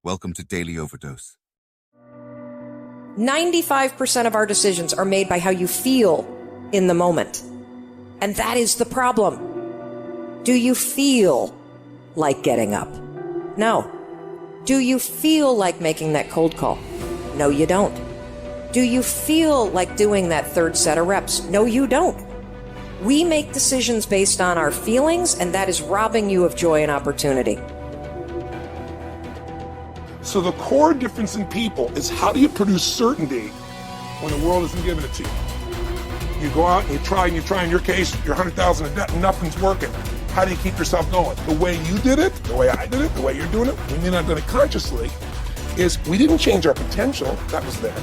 Welcome to Daily Overdose. 95% of our decisions are made by how you feel in the moment. And that is the problem. Do you feel like getting up? No. Do you feel like making that cold call? No, you don't. Do you feel like doing that third set of reps? No, you don't. We make decisions based on our feelings, and that is robbing you of joy and opportunity. So the core difference in people is, how do you produce certainty when the world isn't giving it to you? You go out and you try, in your case, you're 100,000 in debt and nothing's working. How do you keep yourself going? The way you did it, the way I did it, the way you're doing it, we may not have done it consciously, is we didn't change our potential, that was there.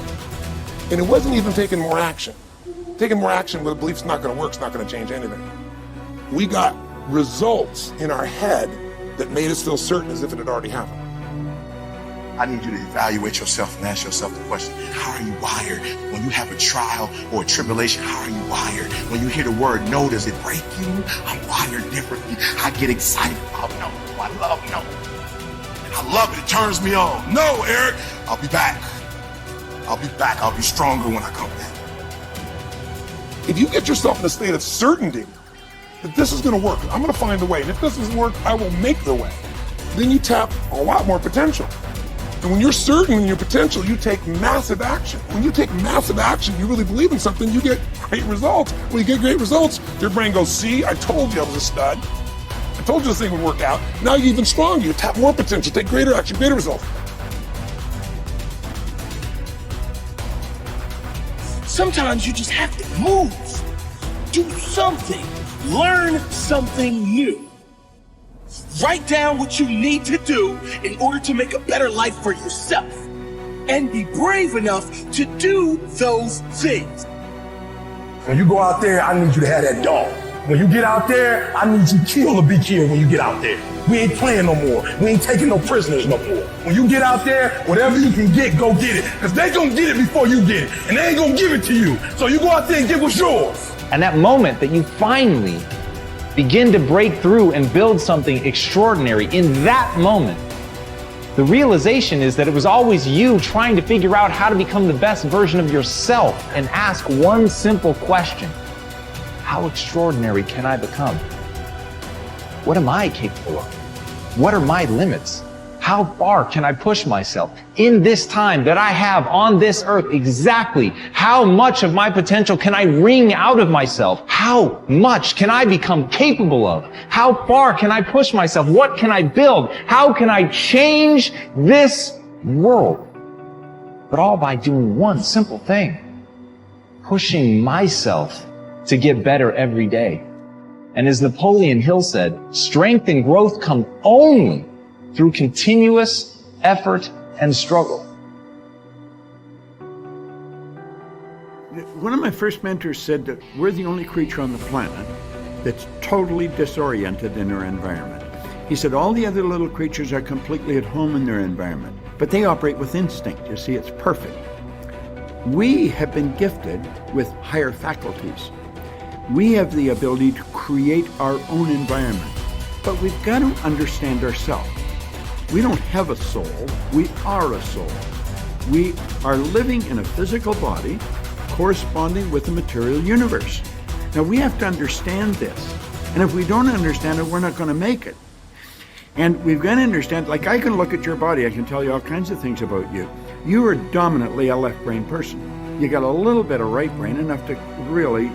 And it wasn't even taking more action. Taking more action with a belief it's not going to work, it's not going to change anything. We got results in our head that made us feel certain as if it had already happened. I need you to evaluate yourself and ask yourself the question, how are you wired? When you have a trial or a tribulation, how are you wired? When you hear the word no, does it break you? I'm wired differently. I get excited about no. I love no. I love it. It turns me on. No, Eric, I'll be back. I'll be back. I'll be stronger when I come back. If you get yourself in a state of certainty that this is going to work, I'm going to find a way, and if this doesn't work, I will make the way, then you tap a lot more potential. And when you're certain in your potential, you take massive action. When you take massive action, you really believe in something, you get great results. When you get great results, your brain goes, see, I told you I was a stud. I told you this thing would work out. Now you're even stronger. You tap more potential, take greater action, greater results. Sometimes you just have to move, do something, learn something new. Write down what you need to do in order to make a better life for yourself. And be brave enough to do those things. When you go out there, I need you to have that dog. When you get out there, I need you kill or be killed when you get out there. We ain't playing no more. We ain't taking no prisoners no more. When you get out there, whatever you can get, go get it. Because they gonna get it before you get it. And they ain't gonna give it to you. So you go out there and get what's yours. And that moment that you finally begin to break through and build something extraordinary, in that moment, the realization is that it was always you trying to figure out how to become the best version of yourself and ask one simple question: how extraordinary can I become? What am I capable of? What are my limits? How far can I push myself in this time that I have on this earth? Exactly how much of my potential can I wring out of myself? How much can I become capable of? How far can I push myself? What can I build? How can I change this world? But all by doing one simple thing: pushing myself to get better every day. And as Napoleon Hill said, strength and growth come only through continuous effort and struggle. One of my first mentors said that we're the only creature on the planet that's totally disoriented in our environment. He said all the other little creatures are completely at home in their environment, but they operate with instinct. You see, it's perfect. We have been gifted with higher faculties. We have the ability to create our own environment, but we've got to understand ourselves. We don't have a soul, we are a soul. We are living in a physical body corresponding with the material universe. Now we have to understand this, and if we don't understand it, we're not going to make it. And we've got to understand, like I can look at your body, I can tell you all kinds of things about you. You are dominantly a left brain person. You got a little bit of right brain, enough to really,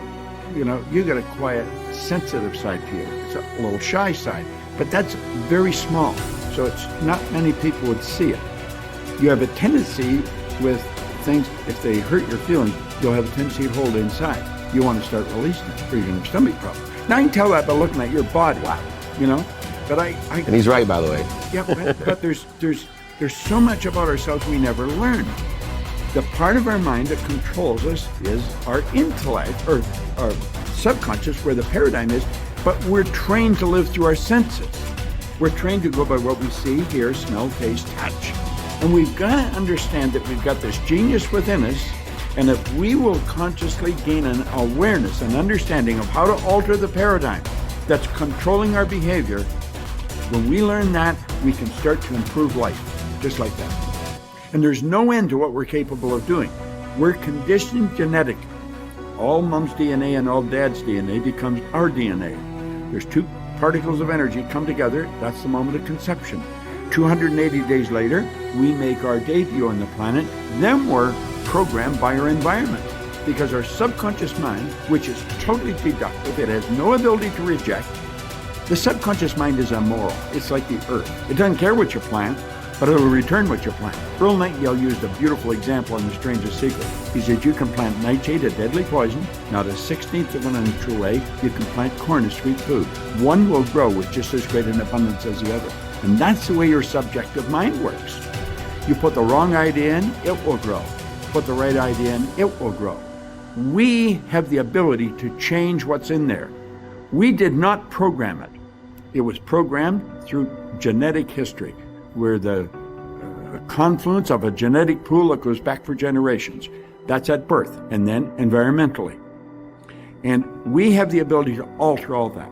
you got a quiet, sensitive side to you. It's a little shy side, but that's very small. So it's not many people would see it. You have a tendency with things, if they hurt your feelings, you'll have a tendency to hold it inside. You want to start releasing it, or you're going to have stomach problems. Now I can tell that by looking at your body, But and he's right, by the way. Yeah, but there's so much about ourselves we never learn. The part of our mind that controls us is our intellect, or our subconscious, where the paradigm is, but we're trained to live through our senses. We're trained to go by what we see, hear, smell, taste, touch. And we've got to understand that we've got this genius within us, and if we will consciously gain an awareness, an understanding of how to alter the paradigm that's controlling our behavior, when we learn that, we can start to improve life. just like that. And there's no end to what we're capable of doing. We're conditioned genetically. All mom's DNA and all dad's DNA becomes our DNA. There's two particles of energy come together. That's the moment of conception. 280 days later, we make our debut on the planet. Then we're programmed by our environment, because our subconscious mind, which is totally deductive, it has no ability to reject. The subconscious mind is immoral. It's like the earth. It doesn't care what you plant, but it'll return what you plant. Earl Nightingale used a beautiful example in The Strangest Secret. He said, you can plant nightshade, a deadly poison, not a 16th of an inch away. You can plant corn, a sweet food. One will grow with just as great an abundance as the other. And that's the way your subjective mind works. You put the wrong idea in, it will grow. Put the right idea in, it will grow. We have the ability to change what's in there. We did not program it. It was programmed through genetic history. We're the confluence of a genetic pool that goes back for generations. That's at birth, and then environmentally. And we have the ability to alter all that.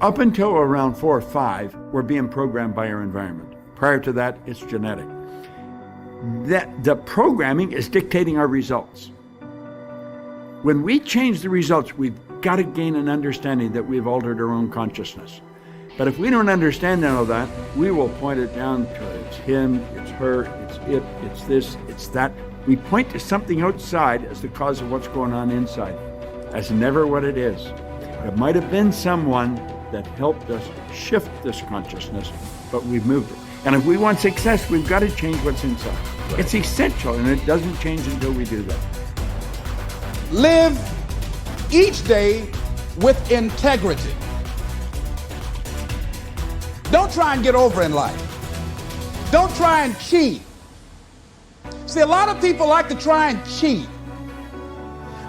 Up until around 4 or 5, we're being programmed by our environment. Prior to that, it's genetic. The programming is dictating our results. When we change the results, we've got to gain an understanding that we've altered our own consciousness. But if we don't understand all of that, we will point it down to it's him, it's her, it's it, it's this, it's that. We point to something outside as the cause of what's going on inside. That's never what it is. It might have been someone that helped us shift this consciousness, but we've moved it. And if we want success, we've got to change what's inside. Right. It's essential, and it doesn't change until we do that. Live each day with integrity. Don't try and get over in life. Don't try and cheat. See, a lot of people like to try and cheat.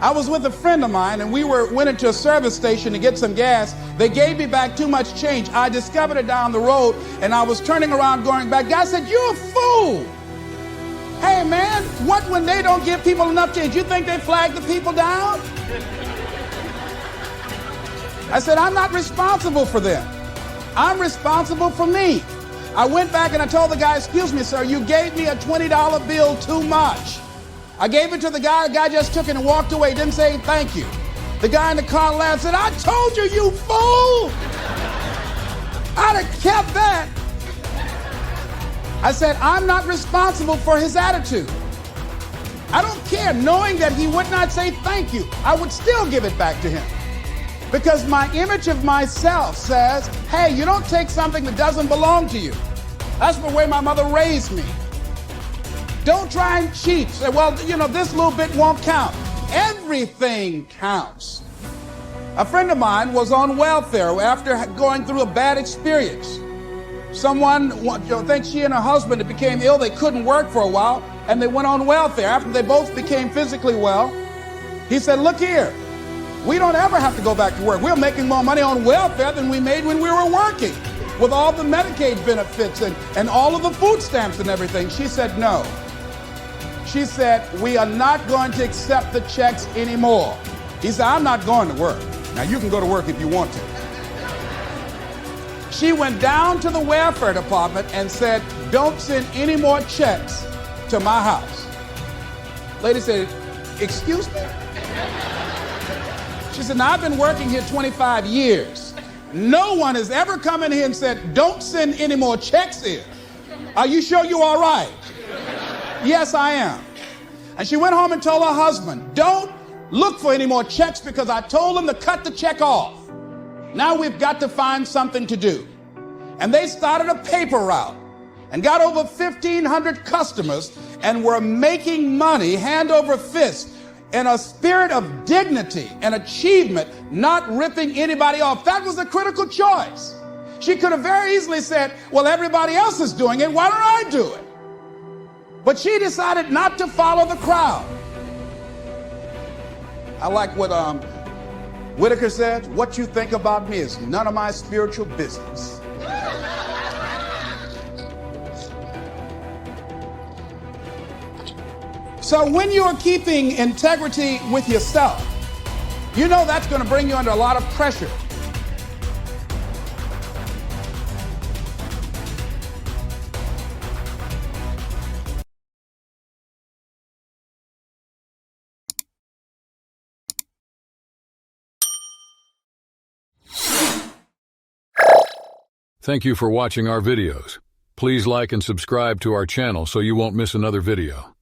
I was with a friend of mine, and we went into a service station to get some gas. They gave me back too much change. I discovered it down the road, and I was turning around going back. Guy said, "You're a fool. Hey, man, what when they don't give people enough change? You think they flag the people down?" I said, "I'm not responsible for them. I'm responsible for me." I went back and I told the guy, "Excuse me, sir, you gave me a $20 bill too much." I gave it to the guy just took it and walked away, didn't say thank you. The guy in the car laughed, said, "I told you, you fool." I'd have kept that. I said, I'm not responsible for his attitude. I don't care, knowing that he would not say thank you, I would still give it back to him. Because my image of myself says, hey, you don't take something that doesn't belong to you. That's the way my mother raised me. Don't try and cheat. Say, well, you know, this little bit won't count. Everything counts. A friend of mine was on welfare after going through a bad experience. Someone, I think she and her husband became ill. They couldn't work for a while, and they went on welfare. After they both became physically well, he said, look here, we don't ever have to go back to work. We're making more money on welfare than we made when we were working, with all the Medicaid benefits and all of the food stamps and everything. She said, no. She said, we are not going to accept the checks anymore. He said, I'm not going to work. Now, you can go to work if you want to. She went down to the welfare department and said, don't send any more checks to my house. Lady said, excuse me? She said, now, I've been working here 25 years. No one has ever come in here and said, don't send any more checks in. Are you sure you're all right? Yes, I am. And she went home and told her husband, don't look for any more checks because I told them to cut the check off. Now we've got to find something to do. And they started a paper route and got over 1,500 customers and were making money hand over fist in a spirit of dignity and achievement, not ripping anybody off. That was a critical choice. She could have very easily said, well, everybody else is doing it, why don't I do it? But she decided not to follow the crowd. I like what Whitaker said, what you think about me is none of my spiritual business. So when you're keeping integrity with yourself, you know that's going to bring you under a lot of pressure. Thank you for watching our videos. Please like and subscribe to our channel so you won't miss another video.